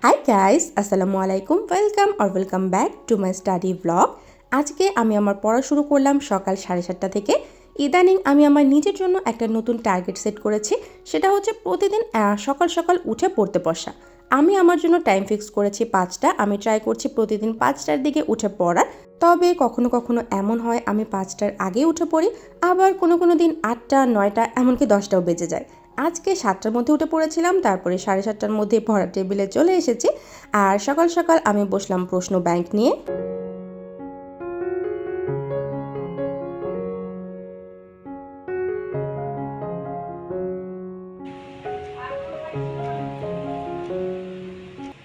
Hi guys, আসসালামু আলাইকুম। Welcome back to my study blog. আজকে আমি আমার পড়া শুরু করলাম সকাল 7:30 থেকে। ইদানিং আমি আমার নিজের জন্য একটা নতুন টার্গেট সেট করেছি, সেটা হচ্ছে প্রতিদিন সকাল সকাল উঠে পড়তে বসা। আমি আমার জন্য টাইম ফিক্স করেছি 5টা। আমি ট্রাই করছি প্রতিদিন 5টার দিকে উঠে পড়ার। তবে কখনো কখনো এমন হয় আমি 5টার আগে উঠে পড়ি, আবার কোনো দিন 8টা 9টা এমনকি 10টাও বেজে যায়। আজকে 7টার মধ্যে উঠে পড়েছিলাম, তারপরে 7:30টার মধ্যে পড়ার টেবিলে চলে এসেছি। আর সকাল সকাল আমি বসলাম প্রশ্ন ব্যাংক নিয়ে।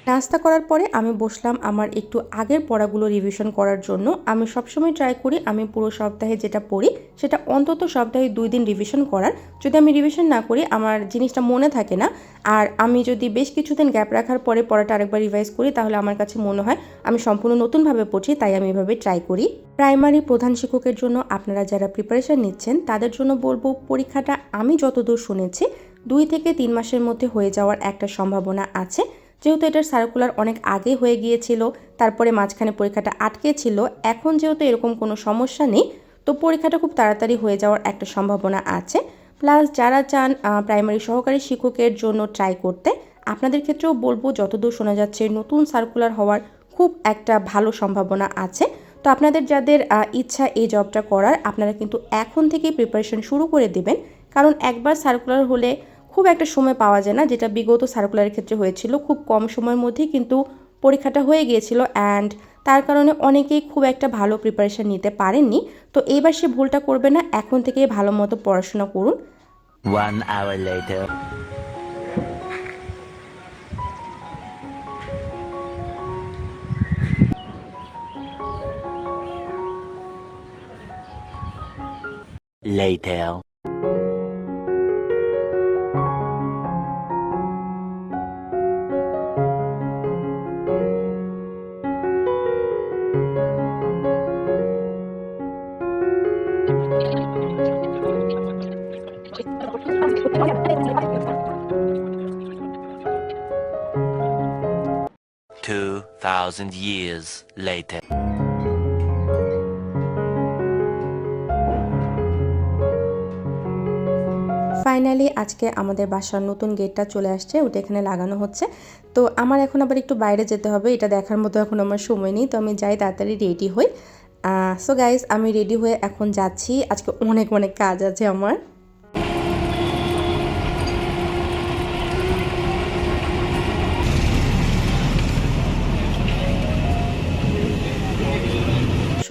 নাস্তা করার পরে আমি বসলাম আমার একটু আগের পড়াগুলো রিভিশন করার জন্য। আমি সবসময় ট্রাই করি আমি পুরো সপ্তাহে যেটা পড়ি সেটা অন্তত সপ্তাহে 2 দিন রিভিশন করার। যদি আমি রিভিশন না করি আমার জিনিসটা মনে থাকে না। আর আমি যদি বেশ কিছুদিন গ্যাপ রাখার পরে পড়াটা আরেকবার রিভাইজ করি তাহলে আমার কাছে মনে হয় আমি সম্পূর্ণ নতুনভাবে পড়ছি, তাই আমি এভাবে ট্রাই করি। প্রাইমারি প্রধান শিক্ষকের জন্য আপনারা যারা প্রিপারেশন নিচ্ছেন তাদের জন্য বলবো, পরীক্ষাটা আমি যতদূর শুনেছি 2 থেকে 3 মাসের মধ্যে হয়ে যাওয়ার একটা সম্ভাবনা আছে। যেহেতু এটার সার্কুলার অনেক আগে হয়ে গিয়েছিল, তারপরে মাঝখানে পরীক্ষাটা আটকে ছিল, এখন যেহেতু এরকম কোনো সমস্যা নেই, তো পরীক্ষাটা খুব তাড়াতাড়ি হয়ে যাওয়ার একটা সম্ভাবনা আছে। প্লাস যারা চান প্রাইমারি সহকারী শিক্ষকের জন্য ট্রাই করতে, আপনাদের ক্ষেত্রেও বলবো যতদূর শোনা যাচ্ছে নতুন সার্কুলার হওয়ার খুব একটা ভালো সম্ভাবনা আছে। তো আপনাদের যাদের ইচ্ছা এই জবটা করার, আপনারা কিন্তু এখন থেকেই প্রিপারেশন শুরু করে দেবেন। কারণ একবার সার্কুলার হলে খুব একটা সময় পাওয়া যায় না, যেটা বিগত সার্কুলারের ক্ষেত্রে হয়েছিল। খুব কম সময়ের মধ্যেই কিন্তু পরীক্ষাটা হয়ে গিয়েছিল, অ্যান্ড তার কারণে অনেকেই খুব একটা ভালো প্রিপারেশন নিতে পারেননি। তো এইবার সে ভুলটা করবে না, এখন থেকেই ভালো মতো পড়াশোনা করুন। 1 hour later. Later. Two thousand years later. Finally আজকে আমাদের বাসার নতুন গেটটা চলে আসছে, ওটা এখানে লাগানো হচ্ছে। তো আমার এখন আবার একটু বাইরে যেতে হবে, এটা দেখার মতো এখন আমার সময় নেই। তো আমি যাই তাড়াতাড়ি রেডি হই। সো গাইজ, আমি রেডি হয়ে এখন যাচ্ছি। আজকে অনেক কাজ আছে আমার।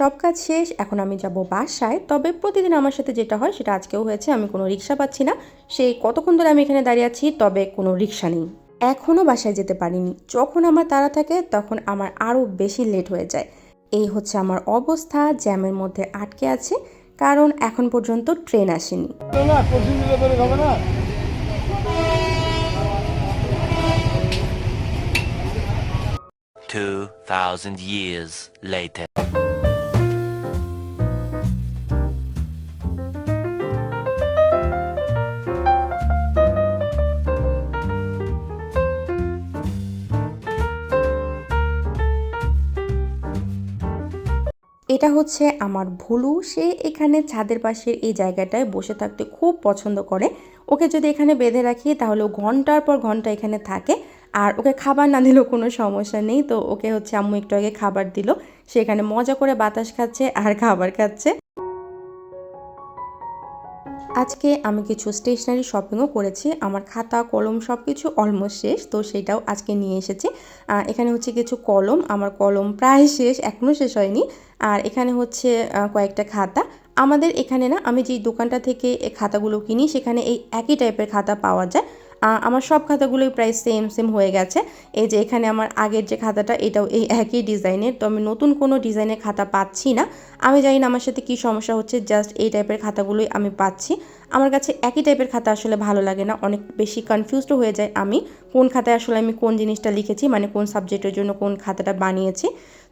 সব কাজ শেষ, এখন আমি যাব বাসায়। তবে প্রতিদিন আমার সাথে যেটা হয় সেটা আজকেও হয়েছে, আমি কোনো রিক্সা পাচ্ছি না। সেই কতক্ষণ ধরে আমি এখানে দাঁড়িয়ে আছি, তবে কোনো রিক্সা নেই। এখনও বাসায় যেতে পারিনি। যখন আমার তাড়া থাকে তখন আমার আরও বেশি লেট হয়ে যায়। এই হচ্ছে আমার অবস্থা, জ্যামের মধ্যে আটকে আছি, কারণ এখন পর্যন্ত ট্রেন আসেনি। 2000 years later. এটা হচ্ছে আমার ভুলু। সে এখানে ছাদের পাশের এই জায়গাটায় বসে থাকতে খুব পছন্দ করে। ওকে যদি এখানে বেঁধে রাখি তাহলে ও ঘন্টার পর ঘন্টা এখানে থাকে। আর ওকে খাবার না দিলেও কোনো সমস্যা নেই। তো ওকে হচ্ছে আম্মু একটু আগে খাবার দিল, সে এখানে মজা করে বাতাস খাচ্ছে আর খাবার খাচ্ছে। আজকে আমি কিছু স্টেশনারি শপিংও করেছি। আমার খাতা কলম সব কিছু অলমোস্ট শেষ, তো সেটাও আজকে নিয়ে এসেছি। এখানে হচ্ছে কিছু কলম, আমার কলম প্রায় শেষ, এখনও শেষ হয়নি। আর এখানে হচ্ছে কয়েকটা খাতা। আমাদের এখানে না, আমি যেই দোকানটা থেকে এই খাতাগুলো কিনি সেখানে এই একই টাইপের খাতা পাওয়া যায়। আমার সব খাতাগুলোই প্রায় সেম হয়ে গেছে। এই যে এখানে আমার আগের যে খাতাটা, এটাও এই একই ডিজাইনের। তো আমি নতুন কোনো ডিজাইনের খাতা পাচ্ছি না। আমি জানি না আমার সাথে কী সমস্যা হচ্ছে, জাস্ট এই টাইপের খাতাগুলোই আমি পাচ্ছি। আমার কাছে একই টাইপের খাতা আসলে ভালো লাগে না, অনেক বেশি কনফিউজড হয়ে যায় আমি কোন খাতায় আসলে আমি কোন জিনিসটা লিখেছি, মানে কোন সাবজেক্টের জন্য কোন খাতাটা বানিয়েছি।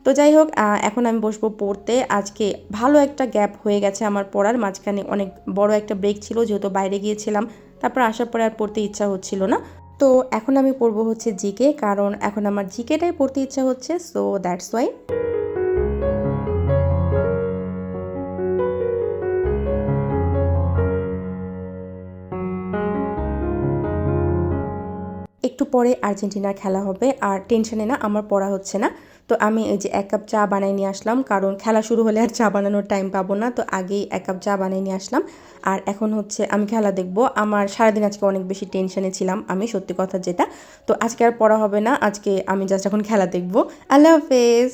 তো যাই হোক, এখন আমি বসবো পড়তে। আজকে ভালো একটা গ্যাপ হয়ে গেছে আমার পড়ার, মাঝখানে অনেক বড় একটা ব্রেক ছিল যেহেতু বাইরে গিয়েছিলাম। তারপর আসার পরে আর পড়তে ইচ্ছা হচ্ছিল না। তো এখন আমি পড়বো হচ্ছে জিকে, কারণ এখন আমার জিকেটাই পড়তে ইচ্ছা হচ্ছে, সো দ্যাটস ওয়াই। একটু পরে আর্জেন্টিনার খেলা হবে, আর টেনশনে না আমার পড়া হচ্ছে না। তো আমি এই যে 1 কাপ চা বানাই নিয়ে আসলাম, কারণ খেলা শুরু হলে আর চা বানানোর টাইম পাবো না, তো আগেই 1 কাপ চা বানাই নিয়ে আসলাম। আর এখন হচ্ছে আমি খেলা দেখব। আমার সারাদিন আজকে অনেক বেশি টেনশনে ছিলাম আমি, সত্যি কথা যেটা। তো আজকে আর পড়া হবে না, আজকে আমি জাস্ট এখন খেলা দেখব। আল্লাহ হাফেজ।